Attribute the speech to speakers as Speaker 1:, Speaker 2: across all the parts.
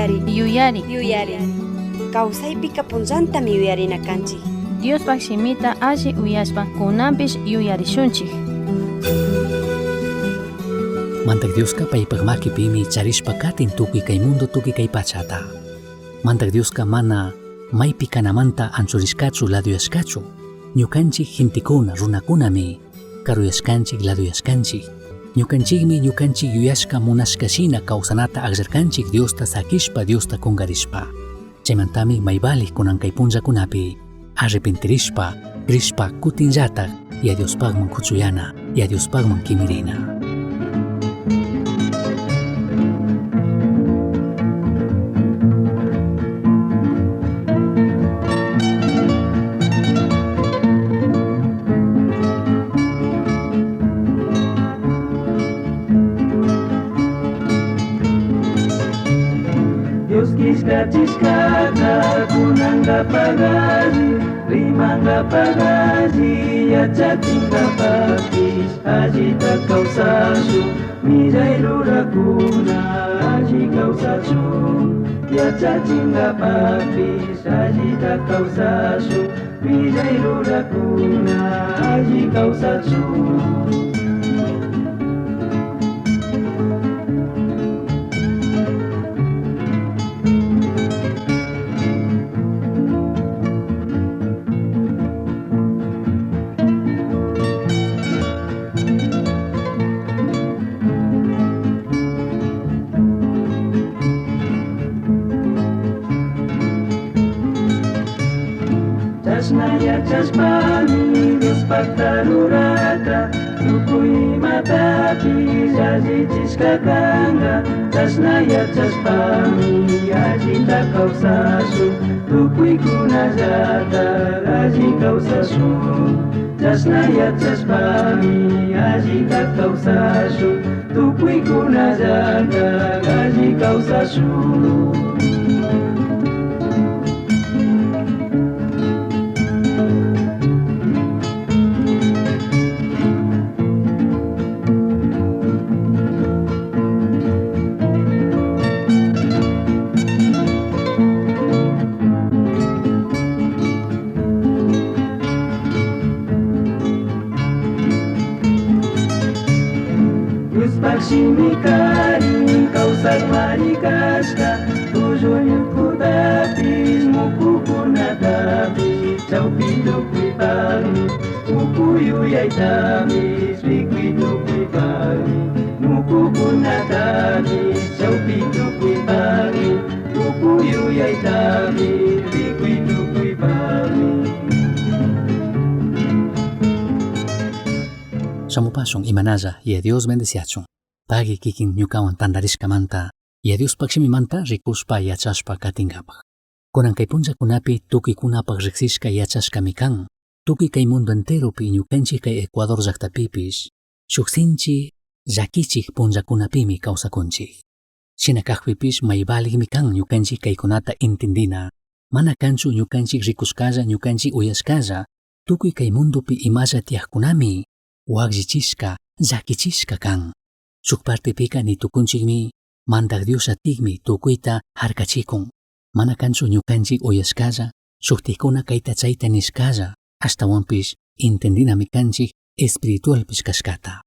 Speaker 1: Yuyari. Kawsaypi kapunllantami yuyarina kanchik.
Speaker 2: Diospak shimita alli uyashpa kunanpish yuyarishunchik.
Speaker 3: Mantak Dioska paypak makipimi charishpa katin tukuy kay mundo tukuy kay pachata. Mantak Dioska mana maypi kanamanta anchurishkachu laduyashkachu. Ñukanchik hintikuna runakunami karuyashkanchik laduyashkanchik. Ñukanchik yuyashka munashkashina kawsanata agllarkanchik Diosta sakishpa Diosta kungarishpa. Chaymantami maybalik kunan kay punllakunapi arrepentirishpa krishpa kutinllatak y a Diospagman kuchuyana y a Diospagman kimirina.
Speaker 4: Chiskata kunanga pagaji, rimanga pagaji, yachatinga papis, ajita kausasu, mirai rurakuna, aji kausasu, yachatinga papis, ajita kausasu, mirai rurakuna, aji kausasu. Chasnaya chaspani despactarurata, tukui matapi jaji chiskakanga. Chasnaya chaspani ajita kausasu, tukui kunajata aji kausasu. Chasnaya chaspani ajita kausasu, tukui kunajata aji kausasu. Shimikari kausak marikashka, tujunya kutapis mukukunatapis, chawpitukuipami, mukuyuyaytamis, rikuitukuipami, mukukunatapis, chawpitukuipami, mukuyuyaytamis, rikuitukuipami.
Speaker 3: Samupashun imanaza y a Dios bendeciachun. Pagi kikin ñukawan tandarishkamanta y a Dios pakshimimanta rikushpa yachashpa katingapaq. Kunan kay punllakunapi tukiykunapaq riqsishka yachashkami kan. Tukuy kay mundo enteropi ñukanchik kay Ecuador llaqtapipish shuksinchik llakichik punllakunapimi kawsakunchik. Shina kaqpipish maybaligmi kan ñukanchik kaykunata intendina. Mana kanchu ñukanchik rikushkalla ñukanchik uyashkalla. Tukuy kay mundopi imalla tiyaqkunami waqllichishka llakichishka kan. Shuk partipika ni tukunchikmi mantak Dios atigmi tukuyta harkachikun. Mana kanchu ñukanchik uyashkalla, shuktikuna kayta chayta nishkalla, ashtawanpish intendinami kanchik espiritualpish kashkata.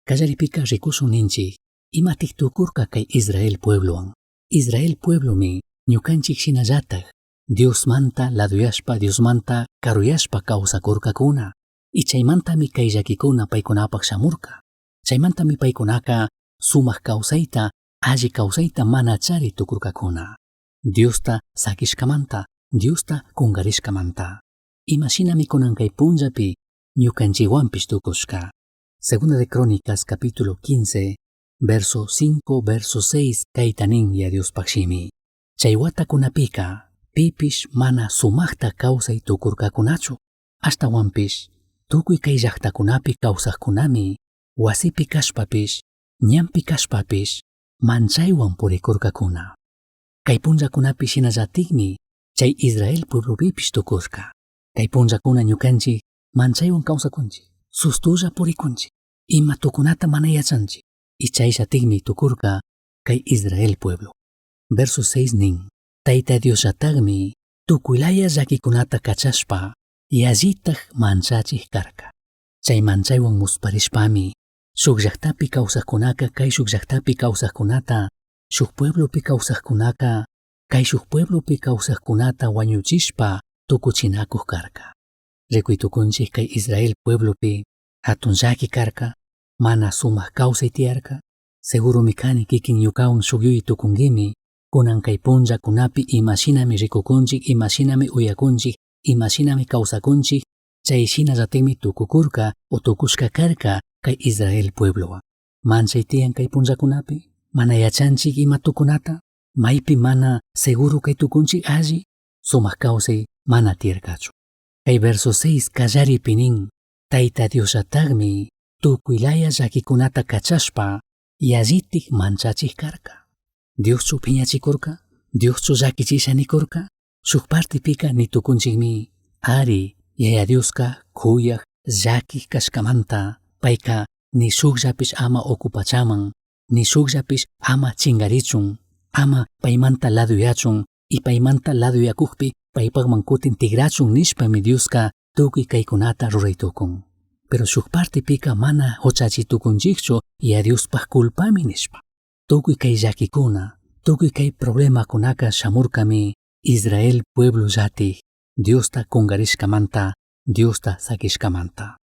Speaker 3: Kallaripika rikusun ninchik, imatik tukurka kay Israel pueblowan. Israel pueblomi ñukanchik shinallatak, Dios manta laduyashpa, Dios manta karuyashpa kawsakurkakuna. Y chaymantami kay llakikuna paykunapaq shamurka. Chaymantami paykunaka sumaq kawsayta, alli kawsayta mana chari tukurkakuna. Diosta sakishkamanta, Diosta kungarishkamanta. Imashinami kunan kay punllapi ñukanchikwanpish tukushka. Segunda de Crónicas capítulo 15, verso 5, verso 6 kaytanin ya Dios pakshimi. Chay watakunapika pipish mana sumaqta kawsay tukurkakunachu. Ashtawanpish tukuy kay llaqtakunapi kawsaqkunami wasipi kashpapish, ñampi kashpapish, manchaywan purikurkakuna. Kay punllakunapi shinallatikmi chay Israel pueblopipish tukurka. Kay punllakuna ñukanchik manchaywan kawsakunchik, sustulla purikunchik, ima tukunata mana yachanchik, y chayshatikmi tukurka kay Israel pueblo. Verso 6 nin. Tayta Dios atagmi, tukuylaya llakikunata kachashpa, yallitaq manchachik karka. Chay manchaywan musparishpami, shuk llaqtapi kawsaqkunaka kay shuk llaqtapi kawsaqkunata, shuk pueblopi kawsaqkunaka, kay shuk pueblopi kawsaqkunata wañuchishpa tukuchinakuq karka. Rikuytukunchik kay Israel pueblopi hatun llaki karka, mana sumaq kawsay tiyarka. Seguro kani kikin ñukawan shukyuy tukungimi, kunan kay punllakunapi imashinami rikukunchik, imashinami uyakunchik, imashinami kawsakunchik, chayshina llatikmi tukukurka o tukushka karka kay Israel pueblowa. Manchay tiyan kay punllakunapi, mana yachanchik ima tukunata, maypi mana seguro kay tukunchik alli, sumaq kawsay mana tiyarkachu. Kay verso 6 kallaripi nin, Tayta Diosataqmi tukuylaya llakikunata kachashpa, yallitik manchachik karka. Dioschu phiñachikurka, Dioschu llakichisha nikurka, shuk partipika nitukunchikmi, ari, yaya Dioska kuyaq llaki kashkamanta, payka ni shukllapish ama okupachaman, ni shukllapish ama chingarichun, ama paymanta laduyachun, y paymanta laduyakukpi paypakman kutin tigrachun nishpami Dioska tukuy kaykunata ruraytukun. Pero shuk partipika mana huchachitukunchikchu ya Diospaq culpami nishpa. Tukuy kay llakikuna, tukuy kay problemakunaka shamurkami Israel pueblo llati, Diosta kungarishkamanta, Diosta sakishkamanta.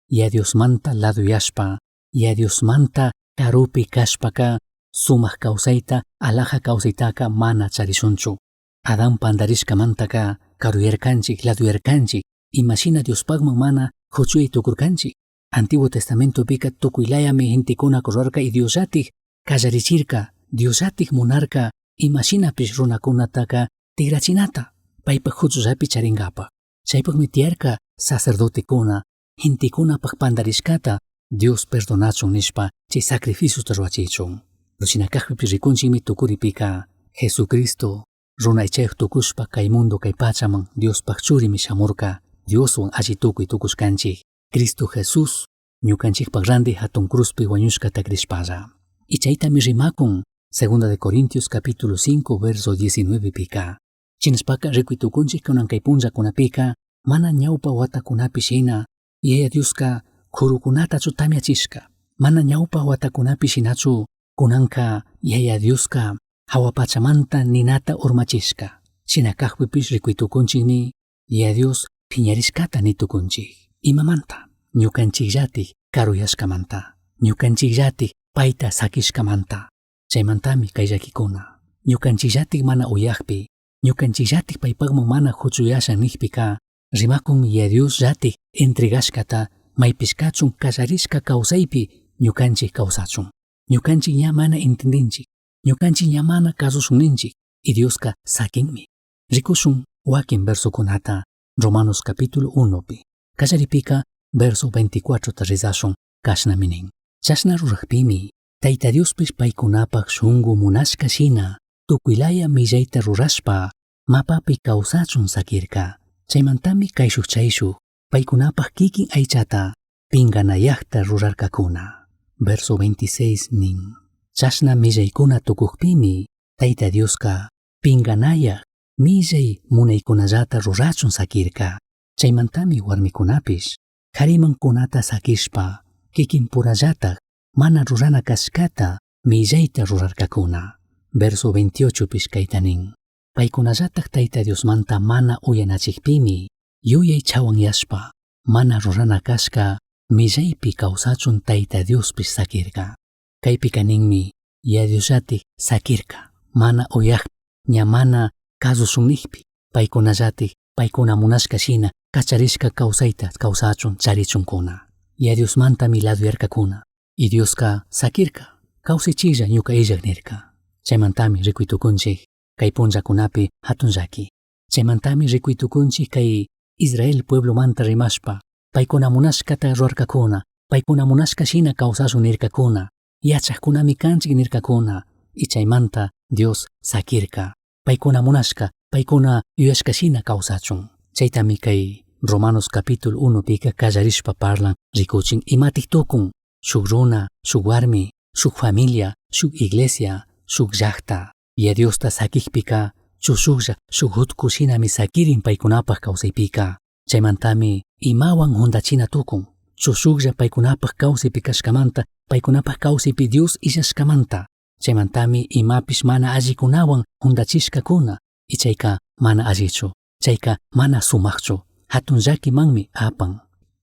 Speaker 3: Ya Diosmanta laduyashpa, ya Diosmanta karupi kashpaka, sumaq kawsayta, alaja kawsaytaka mana charishunchu. Adán pandarishkamantaka, karuyarkanchik, laduyarkanchik, imashina Diospaqman mana huchuyay tukurkanchik. Antiguo Testamento pika tukuylayami hintikuna kurarka y Diosatik kallarichirka, Diosatik munarka, imashinapish runakunataka tigrachinata, paypaq huchullapi charingapa. Chaypaqmi tiyarka sacerdotekuna, hintikunapaq pandarishkata, Dios perdonachun nishpa chay sacrificios ruwachichun. Luchinakaqpipi rikunchikmi tukuripika, Jesucristo runaychayuq tukushpa kay mundo kay pachaman Diospaq churimi shamurka, Dioswan alli tukuy tukushkanchik, Cristo Jesús ñukanchikpaq ranti hatun cruzpi wañushka takrishpalla. Y chaytami rimakun, 2 de Corintios capítulo 5 verso 19 pika. Chinashpaka rikuytukunchik kunan kay punllakunapika, mana ñawpa watakunapi shina, yaya Dioska kurukunatachu tamyachishka. Mana ñawpa watakunapi shinachu, kunanka yaya Dioska hawapachamanta ninata urmachishka. Shinakaqpipish rikuytukunchikmi, yaya Dios phiñarishkata nitukunchik. Imamanta, ñukanchikllatik karuyashkamanta, ñukanchikllatik payta sakishkamanta. Chaymantami kay llakikuna. Ñukanchikllatik mana uyaqpi, ñukanchikllatik paypaqman mana huchuyashan niqpika, rimakun ya Dios llatik entregashkata maypishkachun kallarishka kawsaypi ñukanchik kawsachun. Ñukanchik ña mana entendinchik, ñukanchik ña mana kasushunninchik, y Dioska sakinmi. Rikushun wakin versokunata Romanos capítulo 1 pi. Kallaripika verso 24 ta rizashun kashna minin. Chashna ruraqpimi, Tayta Diospish paykunapaq shunqu munashka shina, tukuylaya millayta rurashpa, mapapi kawsachun sakirka. Chaymantami kay shuk chayshuk, paykunapaq kikin aychata, pinganayaqta rurarkakuna. Verso 26 nin. Chashna millaykuna tukuqpimi, Tayta Dioska pinganayaq millay munaykunallata rurachun sakirka. Chaymantami warmikunapish, karimankunata sakishpa, kikin purallataq mana rurana kashkata millayta rurarkakuna. Verso 28 pish kaytanin. Paykunallataq Tayta Diosmanta mana uyanachikpimi, yuyay chawan yashpa, mana rurana kashka millaypi kawsachun Tayta Diospish sakirka. Kaypi kaninmi, ya Diosatik sakirka, mana uyaq, ña mana kasushunniqpi, paykunallatik paykuna munashka shina kacharishka kawsayta kawsachun charichunkuna. Ya Diosmanta miladuyarkakuna, y Dioska sakirka, kawsaychilla ñuka illaq nirka. Chaymantami rikuytukunchik kay punllakunapi hatun llaki. Chaymantami rikuytukunchik kay Israel pueblo manta rimashpa, paykuna munashkata rurarkakuna, paykuna munashka shina kawsashun nirkakuna, yachaqkunami kanchik nirkakuna, y chaymanta Dios sakirka. Paykuna munashka, paykuna yuyashka shina kawsachun. Chaytami kay Romanos capítulo 1 pika kallarishpa parlan rikuchin imatik tukun, shuk runa, shuk warmi, shuk familia, shuk iglesia, shuk llaqta, Diosta sakikpika chushuklla shuk kushinami sakirin paykunapaq kawsaypika. Chaymantami imawan hundachina tukun. Chushuklla paykunapaq kawsaypi kashkamanta paykunapaq kawsaypi Dios illashkamanta. Chaymantami imapish mana allikunawan hundachishkakuna. Chayka mana allichu. Chayka mana sumaqchu. Hatun llakimanmi apan.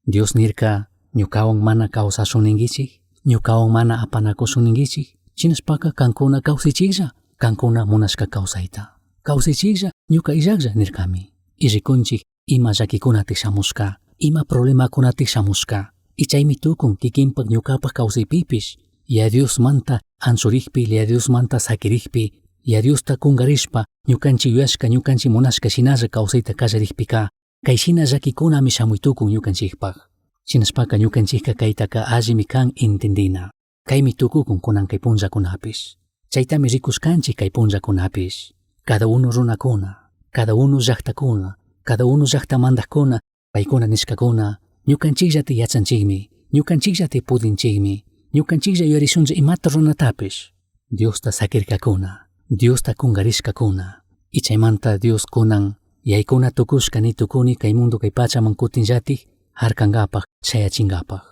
Speaker 3: Dios nirka ñukawan mana kawsashun ningichik. Ñukawan mana apanakushun ningichik. Chinashpaka kankuna kawsaychiklla. Kankuna munashka kawsayta. Kawsaychiklla ñuka illaklla nirkami. Rikunchik ima llakikunatik shamushka. Ima problemakunatik shamushka. Chaymi tukun kikinpak ñukapaq kawsaypipish. Dios manta anchurikpi, Dios manta sakirikpi, Diosta kungarishpa, ñukanchik yuyashka, ñukanchik munashka shinalla kawsayta kallarikpika. Kay shina llakikunami shamuytukun ñukanchikpaq. Shinashpaka ñukanchikka kaytaka allimi kan intendina. Kaymi tukukun kunan kay punllakunapish. Chaytami rikushkanchik kay punllakunapish. Cada uno runakuna, cada uno llaqtakuna, cada uno llaqtamandaqkuna, paykuna nishkakuna, ñukanchikllati yachanchikmi, ñukanchikllati pudinchikmi, ñukanchiklla yuyarishunchik imata runatapish. Diosta sakirkakuna, Diosta kungarishkakuna. Chaymanta Dios kunan yaykuna tukushka ni tukuni kay mundo kay pachaman kutinllatik harkankapaq shayachinkapaq.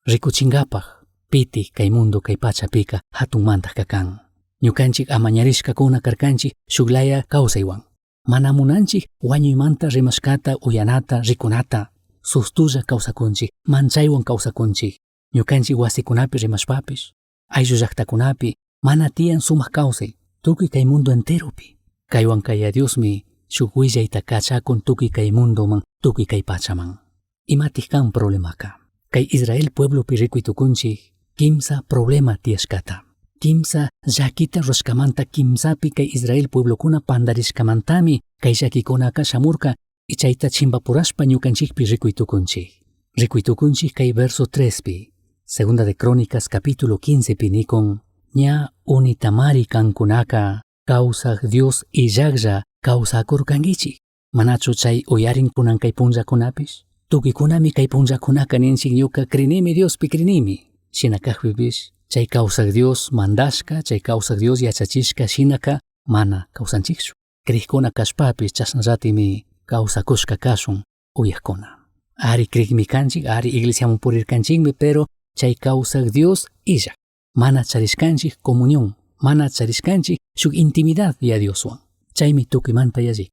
Speaker 3: Rikuchinkapaq piti kay mundo kay pachapika hatunmantaq kakan. Ñukanchik amañarishkakuna karkanchik shuklaya kawsaywan. Mana munanchik wañuymanta rimashkata uyanata rikunata. Sustulla kawsakunchik, manchaywan kawsakunchik. Ñukanchik wasikunapi rimashpapish, ayllu llaqtakunapi mana tiyan sumaq kawsay tukuy kay mundo enteropi. Kaywan kay Diosmi shuk willayta kachakun tukuy kay mundoman, tukuy kay pachaman. Imatik kan problemaka. Kay Israel pueblopi rikuytukunchik kimsa problema tiyashkata. Kimsa llakita rushkamanta kimsapi kay Israel pueblokuna pandarishkamantami kay llakikunaka shamurka chayta chimpapurashpa ñukanchikpi rikuytukunchik. Rikuytukunchik kay verso 3pi. Segunda de Crónicas capítulo 15 pinikon ña unitamari kankunaka kawsaq Dios illaklla kawsakurkankichik. Manachu chay uyarin kunan kay punllakunapish. Tukikunami kay punllakunaka ninchik ñuka krinimi Diospi krinimi. Shinakajpipish chay kawsaq Dios mandashka, chay kawsaq Dios yachachishka shinaka mana kawsanchikchu. Krikuna kashpapish chashnallatimi kawsakushka kashun uyakuna. Ari krikmi kanchik, ari iglesiamun purirkanchikmi, pero chay kawsaq Dios illak. Mana charishkanchik comunión, mana charishkanchik shuk intimidad Dioswan. Chaymi tukuymanta yallik.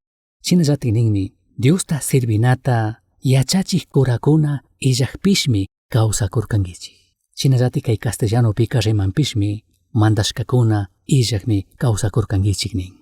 Speaker 3: Shinallatik ninmi Diosta sirvinata yachachik kurakuna illakpishmi kawsakurkankichik. Shinallatik kay castellanopika rimanpishmi mandashkakuna illakmi kawsakurkankichik nin.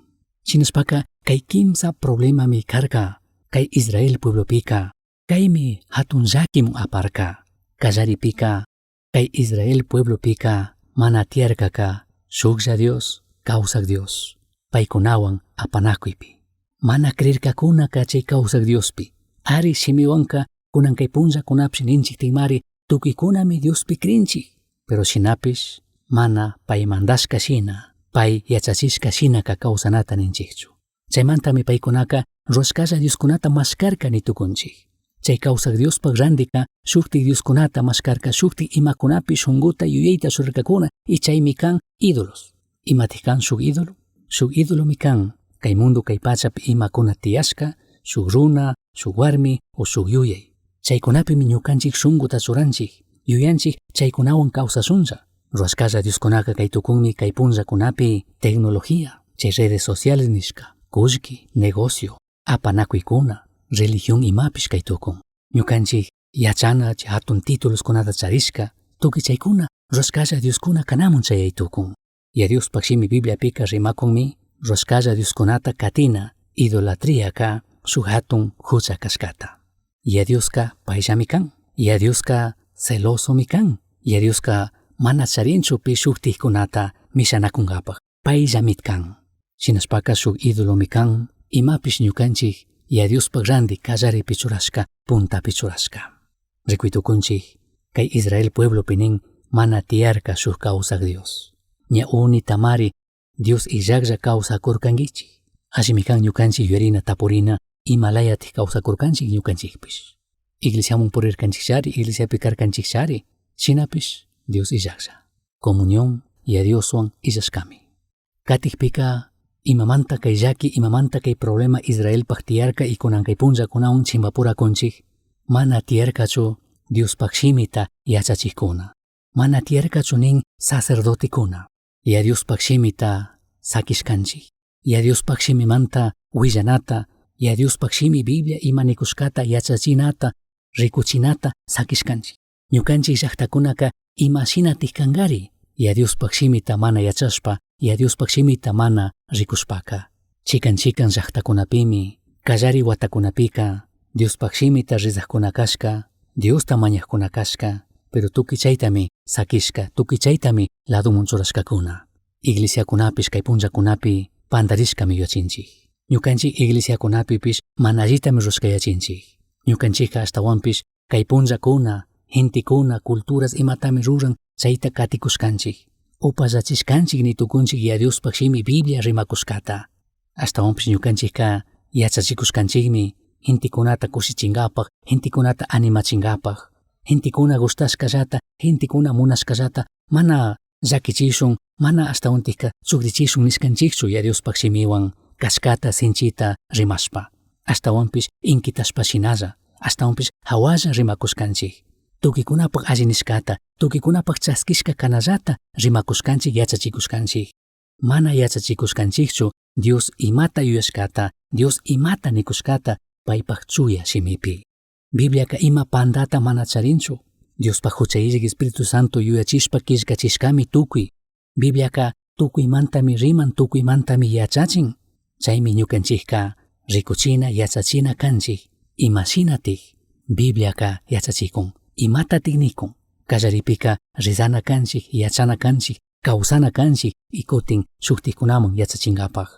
Speaker 3: Shinashpaka kay kimsa problemami karka kay Israel pueblopika. Kaymi hatun llakimun aparka. Kallaripika kay Israel pueblopika mana tiyarkaka shuklla Dios, kawsaq Dios. Paykunawan apanakuypi. Mana creerkakuna chay kawsaq Diospi. Ari shimiwanka kunan kay punllakunapish ninchik tiymari tukuykunami Diospi krinchik. Pero shinapish mana pay mandashka shina, pay yachachishka shinaka kawsanata ninchikchu. Chaymantami paykunaka rushkalla Dioskunata mashkarka nitukunchik. Chay kawsaq Diospaq randika shuktik Dioskunata mashkarka shuktik imakunapi shunguta yuyayta surarkakuna chaymi kan ídolos. Imatik kan shuk ídolo? Shuk ídolomi kan kay mundo kay pachapi imakuna tiyashka, shuk runa, shuk warmi o shuk yuyay. Chaykunapimi ñukanchik shunguta suranchik, yuyanchik chaykunawan kawsasunlla. Ruashkalla Dioskunaka kay tukunmi kay punllakunapi tecnología, chay redes sociales nishka, kullki, negocio, apanakuykuna, religión imapish kay tukun. Ñukanchik yachana chay hatun tituloskunata charishka, tukuy chaykuna ruashkalla Dioskuna kanamun chayay tukun. Diospaq shimi Bibliapika rimakunmi ruashkalla Dioskunata katina idolatría ka shuk hatun hucha kashkata. Dioska payllami kan, Dioska celosomi kan, Dioska mana charinchupi shuktikkunata mishanakunkapaq payllamit kan. Shinashpaka shuk idolomi kan imapish ñukanchik Diospaq randik kallaripi churashka puntapi churashka. Rikuytukunchik kay Israel pueblopi nin mana tiyarka shuk kawsaq Dios. Ña unitamari Dios illaklla kawsakurkankichik. Ashimi kan ñukanchik yuyarina tapurina imalayatik kawsakurkanchik ñukanchikpish. Iglesiamun purirkanchikchari, iglesiapi karkanchikchari, shinapish Dios illaklla. Comunión Dioswan illashkami. Katikpika imamanta kay llaki imamanta kay problema Israelpaq tiyarka y kunan kay punllakunawan chimpapurakunchik mana tiyarkachu Diospaq shimita yachachikuna. Mana tiyarkachu nin sacerdotekuna. Ya Diospaq shimita sakishkanchik. Ya Diospaq shimimanta willanata, ya Diospaq shimi Biblia imanikushkata yachachinata, rikuchinata sakishkanchik. Ñukanchik llaqtakunaka imashinatik kankari, ya Diospaq shimita mana yachashpa, ya Diospaq shimita mana rikushpaka. Chikan llaqtakunapimi, kallari watakunapika, Diospaq shimita rizaqkunakashka, Diosta mañaqkunakashka, pero tukuy chaytami sakishka, tukuy chaytami ladumun churashkakuna. Iglesiakunapish kay punllakunapi pandarishkami yuyachinchik. Ñukanchik iglesiakunapipish mana allitami ruskayachinchik. Ñukanchikqa ashtawanpish kay punllakuna, gentikuna, culturas imatami ruran chayta katikushkanchik. Upallachishkanchik nitukunchik ya Diospaq shimi Biblia rimakushkata. Ashtawanpish ñukanchikqa yachachikushkanchikmi gentikunata kushichinkapaq, gentikunata animachinkapaq, gentikuna gustashkallata, gentikuna munashkallata mana llakichishun, mana ashtawantikqa sukrichishun nishkanchikchu ya Diospaq shimiwan kashkata sinchita rimashpa. Ashtawanpish inkitashpa shinalla, ashtawanpish hawalla rimakushkanchik. Tukikunapaq alli nishkata, tukikunapaq chaskishka kanallata rimakushkanchik yachachikushkanchik. Mana yachachikushkanchikchu Dios imata yuyashkata, Dios imata nikushkata paypaq chuya shimipi. Bibliaka ima pandata mana charinchu. Diospaq huchayillik Espíritu Santo yuyachishpa killkachishkami tukuy. Bibliaka tukuymantami riman, tukuymantami yachachin. Chaymi ñukanchikqa rikuchina yachachina kanchik. Imashinatik Bibliaka yachachikun, imatatik nikun. Kallaripika rizana kanchik, yachana kanchik, kawsana kanchik y kutin shuktikkunaman yachachinkapaq.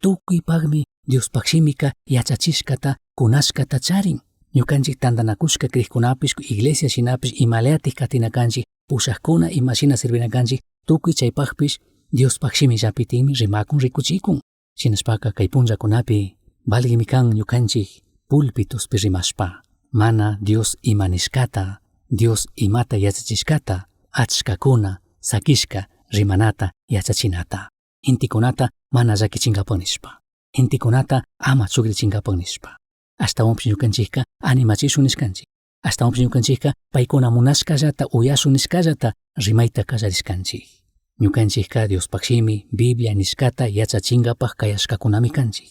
Speaker 3: Tukuypaqmi Diospaq shimika yachachishkata, kunashkata charin. Ñukanchik tantanakushka kriykunapish, iglesia shinapish imalayatik katina kanchik, pushaqkuna imashina sirvina kanchik, tukuy chaypaqpish Diospaq shimi llapitinmi rimakun rikuchikun. Shinashpaka kay punllakunapi valgimi kan ñukanchik pulpituspi rimashpa. Mana Dios imanishkata, Dios imata yachachishkata, achkakuna sakishka rimanata yachachinata. Gentikunata mana llakichinkapaq nishpa. Gentikunata ama sukrichinkapaq nishpa. Ashtawanpish ñukanchikqa animachishun nishkanchik. Ashtawanpish ñukanchikqa paykuna munashkallata, uyashun nishkallata rimayta kallarishkanchik. Ñukanchikqa Diospaq shimi Biblia nishkata yachachinkapaq kayashkakunami kanchik.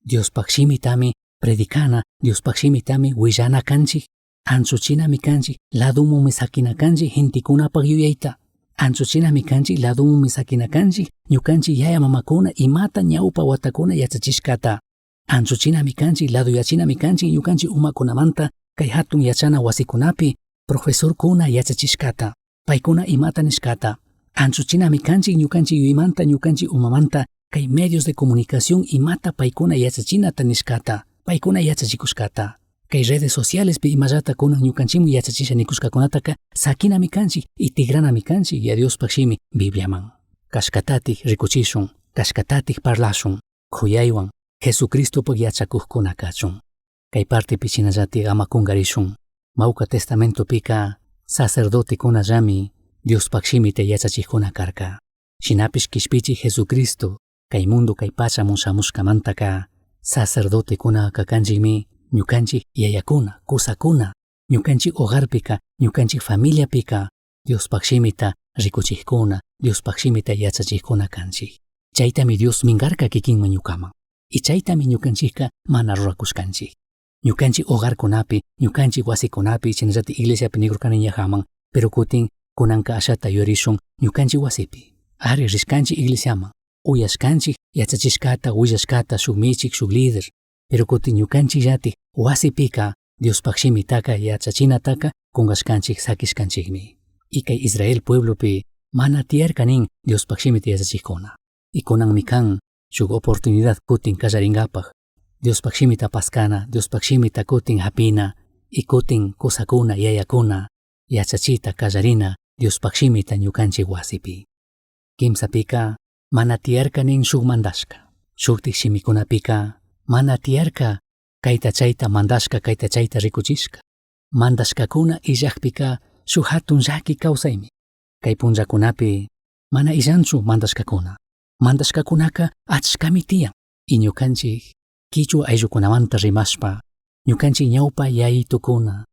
Speaker 3: Diospaq shimitami predikana, Diospaq shimitami willana kanchik. Anchuchinami kanchik, ladumunmi sakina kanchik gentikunapaq yuyayta. Anchuchinami kanchik, ladumunmi sakina kanchik ñukanchik yaya mamakuna imata ñawpa watakuna yachachishkata. Anchuchinami kanchik, laduyachinami kanchik ñukanchik umakunamanta kay hatun yachana wasikunapi profesorkuna yachachishkata. Paykuna imata nishkata. Anchuchinami kanchik ñukanchik yuymanta, ñukanchik umamanta kay medios de comunicación imata paykuna yachachinata nishkata. Paykuna yachachikushkata. Kay redes sociales pi imallata kunan ñukanchikmi yachachisha nikushkakunataka sakinami kanchik y tigranami kanchik ya Diospaq shimi Bibliaman. Kashkatatik rikuchishun, kashkatatik parlashun, khuyaywan Jesucristopaq yachakuqkuna kachun. Kay partipi chinallatik ama kungarishun. Mawka testamentopika sacerdotekunallami Diospaq shimita yachachikuna karka. Shinapish kishpichik Jesucristo kay mundo kay pachamun shamushkamantaka sacerdotekuna kakanchikmi ñukanchik yayakuna, kusakuna, ñukanchik hogarpika, ñukanchik familiapika Diospaq shimita rikuchikuna, Diospaq shimita yachachikuna kanchik. Chaytami Dios mingarka kikinman ñukaman. Y chaytami ñukanchikqa mana rurakushkanchik. Ñukanchik hogarkunapi, ñukanchik wasikunapi, chinallatik iglesiapi nigrurkani ñajaman, pero kutin kunanka ashata yurishun ñukanchik wasipi. Ari rishkanchik iglesiaman, uyashkanchik yachachishkata, willashkata shuk michik, shuk líder, pero kutin ñukanchik llatik wasipika Diospaq shimitaka yachachinataka kungashkanchik sakishkanchikmi. Y kay Israel pueblopi mana tiyarkanin Diospaq shimita yachachikuna. Y kunanmi kan shuk oportunidad kutin kallarinkapaq. Diospaq shimita paskana, Diospaq shimita kutin hapina, y kutin kusakuna, yayakuna, yachachita kallarina Diospaq shimita ñukanchik wasipi. Kimsapika mana tiyarkanin shuk mandashka. Shuktik shimikunapika mana tiyarka kayta chayta mandashka, kayta chayta rikuchishka. Mandashkakuna illakpika shuk hatun llaki kawsaymi. Kay punllakunapi mana illanchu mandashkakuna. Mandashkakunaka achkami tiyan. Y ñukanchik Kichwa ayllukunamanta rimashpa, ñukanchik ñawpa yayitukuna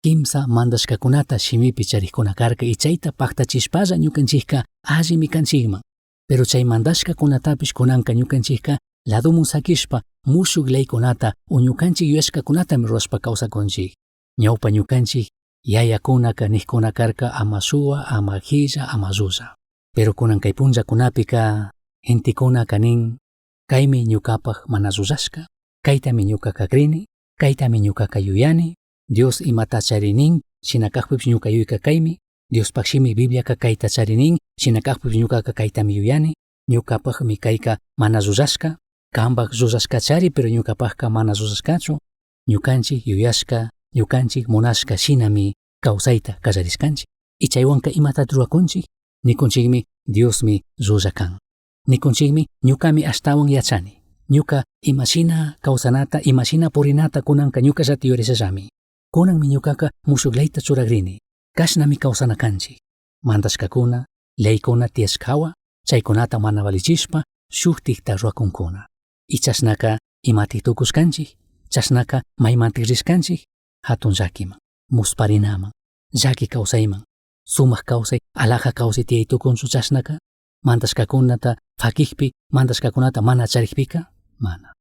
Speaker 3: kimsa mandashkakunata shimipi charikkuna karka y chayta paktachishpalla ñukanchikka allimi kanchikman. Pero chay mandashkakunatapish kunanka ñukanchikka ladumun sakishpa mushuk leykunata o ñukanchik yuyashkakunatami rurashpa kawsakunchik. Ñawpa ñukanchik yayakunaka nikkuna karka ama suwa, ama qilla, ama llulla. Pero kunan kay punllakunapika gentikuna kanin kaymi ñukapaj mana llullashka, kaytami ñukaka krini, kaytami ñukaka yuyani, Dios imata charinin, shinakajpipish ñuka yuyka kaymi, Diospakshimi Bibliaka kayta charinin, shinakajpipish ñukaka kaytami yuyani, ñukapajmi kayka mana llullashka, kanpak llullashkachari pero ñukapajka mana llullashkachu, ñukanchik yuyashka, ñukanchik munashka shinami kawsayta kallarishkanchik. Y chaywanka imata rurakunchik, nikunchikmi Diosmi llullakan. Nikunchikmi ñukami ashtawan yachani. Ñuka imashina kawsanata, imashina purinata kunanka ñuka llati yurishallami. Kunanmi ñukaka mushuklayta churagrini. Kashnami kawsana kanchik. Mandashkakuna, leykuna tiyashkawa, chaykunata mana valichishpa, shuktikta ruakunkuna. Y chasnaka imatik tukushkanchik, chasnaka maymantik rishkanchik, hatun llakiman, musparinaman, llaki kawsayman, sumaq kawsay, alaja kawsay tiyaytukunchu chasnaka, mandashkakunata fakikpi, mandashkakunata mana charikpika, mana.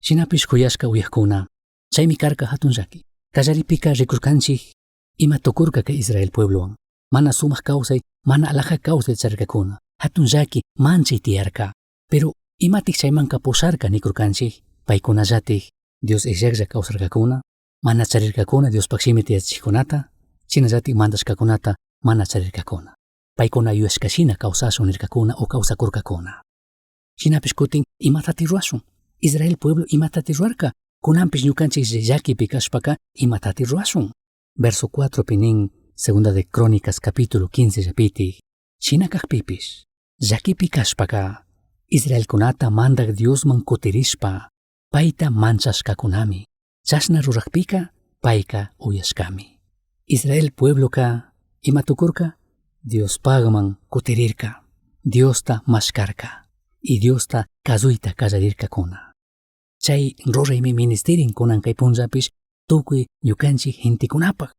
Speaker 3: Shinapish kuyashka uyakuna, chaymi karka hatun llaki. Kallaripika rikurkanchik, ima tukurka ka Israel pueblowan, mana sumaq kawsay, mana alaja kawsay charikakuna, hatun llaki manchay tiyarka. Pero imatik chaymanka pusarka nikurkanchik, paykunallatik Dios illaklla kawsarkakuna, mana charirkakuna Diospakshimi tiyachikkunata, chinallatik mandashkakunata mana charirkakuna. Paykuna yuyashkashina kawsashun nirkakuna o kawsakurkakuna. Shinapish kutin imatati ruashun, Israel pueblo imatati ruarka, kunanpish ñukanchik llakipi kashpaka imatati ruashun. Verso 4 pinin, segunda de Crónicas capítulo 15 llapitik, shinakakpipish, llakipi kashpaka, Israelkunata mandak Diosman kutirishpa, payta manchashkakunami, chashna rurakpika, payka uyashkami. Israel puebloka imatukurka, Dios pagman kutirirka, Diosta mashkarka, y Diosta kazuyta kallarirka kuna. Chay ruraymi ministerin kunan kay punllapish tukuy ñukanchik gentikunapaj.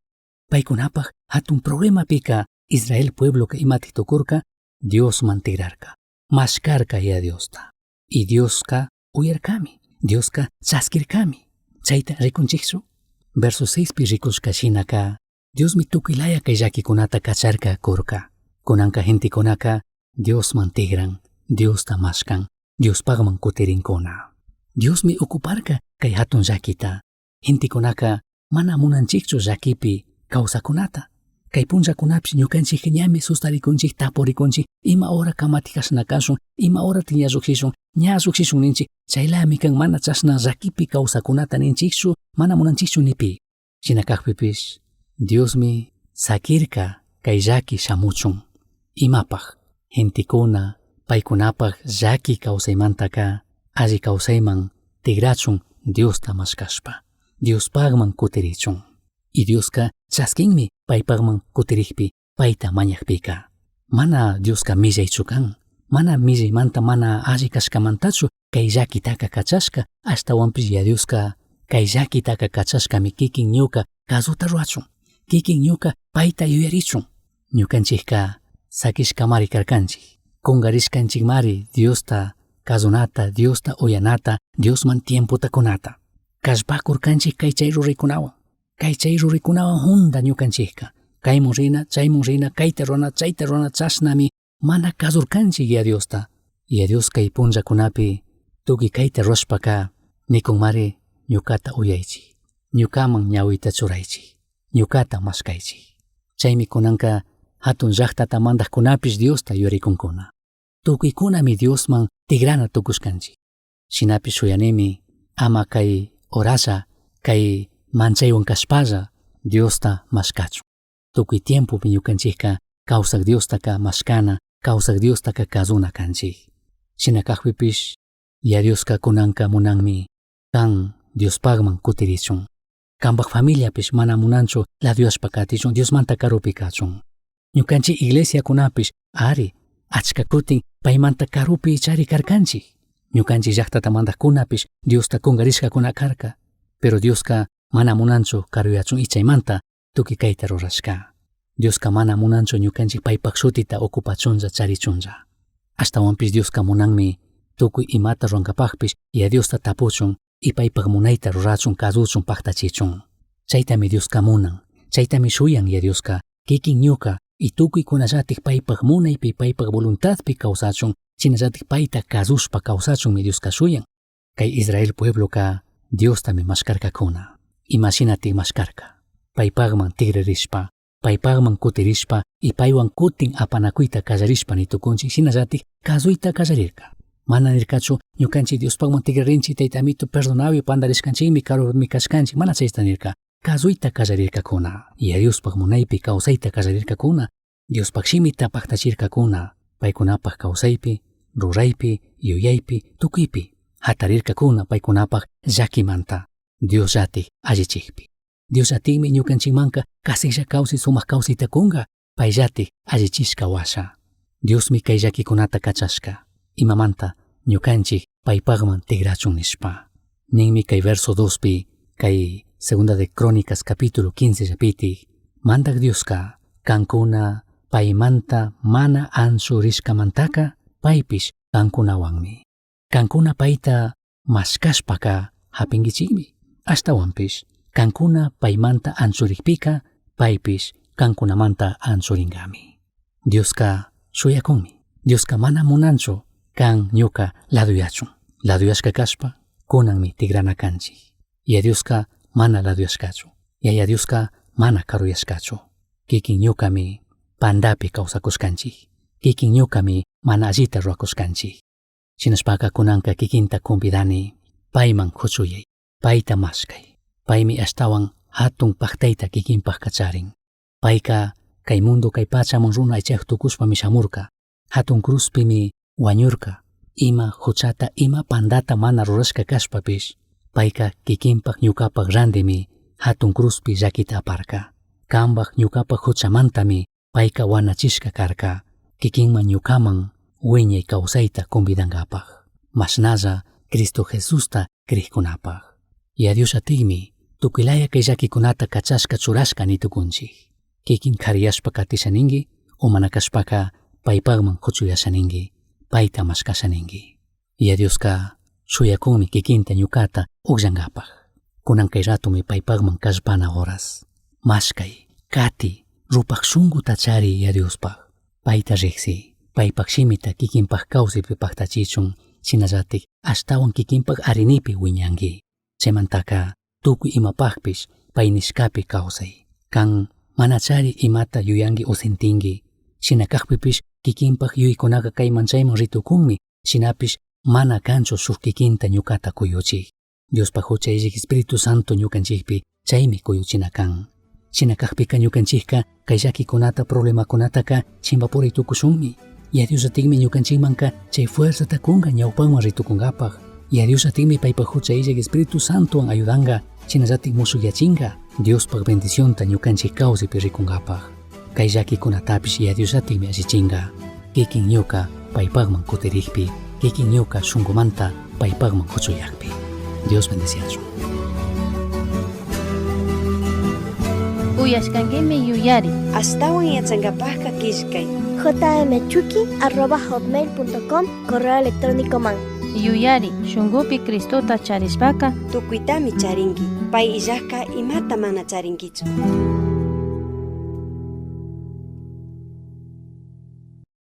Speaker 3: Paykunapaj hatun problema pika Israel puebloka imatik tukurka, Dios mantigrarka, mashkarka ya Diosta. Y Dioska uyarkami, Dioska chaskirkami. Chayta rikunchiksu. Verso 6 pi rikushkashinaka, Dios mi tukuylaya kay llakikunata kacharka kurka. Kunanka gentikunaka Dios mantigran, Dios tamashkan, Dios pagman kutirinkuna. Dios mi okuparka kay hatun llakita. Gentikunaka mana munanchikchu llakipi kawsakunata. Kay punllakunapish ñukanchik ñami sustarikunchik, tapurikunchik, ima hora kamatikashnakasun, ima hora ña lluksishun, ña lluksishun ninchik, chaylami kan mana chashna llakipi kawsakunata ninchikchu, mana munanchikchu nipi. Shinakakpipish Diosmi sakirka kay llaki shamuchun. Imapaj gentikuna paykunapaj llaki kawsaymantaka alli kawsayman tigrachun Diosta mashkashpa, Dios pagman kutirichun. Y Dioska chaskinmi paypagman kutirikpi payta mañakpika. Mana Dioska millaychu kan, mana millaymanta mana alli kashkamantachu kay llakitaka kachashka, ashtawanpish ya Dioska kay llakitaka kachashkami kikin ñuka kazuta ruachun, kikin ñuka payta yuyarichun. Ñukanchikka sakishkamari karkanchik, kungarishkanchikmari Diosta kazunata, Diosta uyanata, Diosman tiemputa kunata. Kashpakurkanchik kay chay ruraykunawan, kay chay ruraykunawan hunda ñukanchikka, kaymun rina, chaymun rina, kayta runa, chayta runa, chashnami mana kazurkanchik ya Diosta. Ya Dios kay punllakunapi tuki kayta rushpaka nikunmari ñukata uyaychik, ñukaman ñawita churaychik, ñukata mashkaychik. Chaymi kunanka hatun llaqtata mandaqkunapish Diosta yurikunkuna. Tukuykunami Diosman tigrana tukushkanchik. Shinapish shuyanimi ama kay orasa, kay manchaywan kashpalla Diosta mashkachu. Tukuy tiempo ñukanchikka kawsak Diostaka mashkana, kawsak Diostaka kazuna kanchik. Shinakakpipish ya Dioska kunanka munanmi kan Dios pagman kutirichun. Kanpak familiapish mana munanchu la Dios pakatichun, Dios manta karupi kachun. Ñukanchik iglesia kunapish ari achka kutin paymanta karupi charikarkanchik. Ñukanchik llaqtatamantakunapish Diosta kungarishkakuna karka, pero Dioska mana munanchu karuyachun ichaymanta tukuy kayta rurashka. Dioska mana munanchu ñukanchik paypak shutita ocupachunlla charichunlla. Ashtawanpish Dioska munanmi tukuy imata runkapakpish ya Diosta tapuchun y paypak munayta rurachun kaduchun paktachichun. Chaytami Dioska munan, chaytami shuyan ya Dioska kikin ñuka y tukuy kunallatik paypak munaypi paypak voluntadpi kawsachun chinallatik payta kadushpa kawsachunmi Dioska shuyan. Kay Israel puebloka Diostami mashkarkakuna. Imashinatik mashkarka. Paypagman tigririshpa, paypagman kutirishpa y paywan kutin apanakuyta kallarishpa nitukunchik shinallatik kazuyta kallarirka. Mana nirkachu ñukanchik Diospagman tigririnchik taytamitu perdonawi pandarishkanchikmi karumi kashkanchik mana chaysta nirka. Kazuyta kallarirkakuna. Y Diospag munaypi kawsayta kallarirkakuna. Diospag shimita paktachirkakuna. Paykunapag kawsaypi, ruraypi, yuyaypi, tukuypi. Hatarirkakuna paykunapag llakimanta. Dios llatik allichikpi. Dios llatikmi ñukanchikmanka kasilla kawsi sumaq kawsaytakunga pay llatik allichishka washa. Diosmi kay llakikunata kachashka. Imamanta ñukanchik paypagman tigrachun nishpa. Ninmi kay verso 2pi kay Segunda de Crónicas capítulo 15 llapitik mandak Dioska kankuna paymanta mana anchu rishkamantaka paypish kankunawanmi. Kankuna payta mashkashpaka hapingichikmi. Ashtawanpish kankuna paymanta anchurikpika paypish kankunamanta anchuringami. Dioska shuyakunmi. Dioska mana munanchu kan ñuka laduyachun. Laduyashka kashpa kunanmi tigranakanchik. Ya Dioska mana laduyashkachu. Ya Dioska mana karuyashkachu. Kikin ñukami pandapi kawsakushkanchik. Kikin ñukami mana allita ruwakushkanchik. Shinashpaka kunanka kikinta kumpidani payman huchuyay. Payta mashkay. Paymi ashtawan hatun paktayta kikinpaq kacharin. Payka kay mundo kay pachaman runa aychayuq tukushpami shamurka. Hatun cruzpimi wañurka. Ima huchata ima pandata mana rurashka kashpapish. Payka kikinpaq ñukapaq randimi hatun cruzpi llakita aparka. Kambaq ñukapaq huchamantami payka wanachishka karka. Kikinman ñukaman wiñay kawsayta kumbidankapaq. Mashnalla Cristo Jesusta kriykunapaq. Ya Dios atigmi tukuylaya kay llakikunata kachashka churashka nitukunchik. Kikin kariyashpa katishaningi o manakashpaka paypagman huchuyashaningi, payta mashkashaningi. Ya Dioska shuyakunmi kikinta ñukata uqllankapaq. Kunan kay ratumi paypagman kashpana horas. Mashkay, kati, rupaq shunkuta chari ya Diospaq. Payta riqsi, paypaq shimita kikinpaq kawsaypi paktachichun, shinallatik ashtawan kikinpaq arinipi wiñanki. Chaymantaka tukuy imapaqpish pay nishkapi kawsay. Kan manachari imata yuyanki o sentinki. Shinakaqpipish kikinpaq yuykunaka kayman chayman ritukunmi. Shinapish mana kanchu shuk kikinta ñukata kuyuchik. Diospaq huchaychik Espíritu Santo ñukanchikpi chaymi kuyuchina kan. Shinakaqpika ñukanchikka kay llakikunata problemakunataka chimpapuri tukushunmi. Ya Dios atigmi ñukanchikmanka chay fuerzata kunga ñawpanman ritukunkapaq. Ya Dios atigmi paypaq huchaychik Espíritu Santowan ayudanga chinallatik musukyachinga Diospaq bendicionta ñukanchik kawsaypi rikunkapaq. Kay llakikunatapish ya Dios atigmi allichinga. Kikin ñuka paypaqman kutirikpi, kikin ñuka shunkumanta paypaqman huchuyakpi. Dios bendiciachun.
Speaker 2: Uyashkankimi yuyari.
Speaker 1: Astawan yachankapaqqa kishkay.
Speaker 5: jmchuki@hotmail.com correo electrónico man.
Speaker 2: Yuyari shunkupi Cristota charishpaka
Speaker 1: Tukuytami charinki. Pay illaqqa imata mana charinkichu.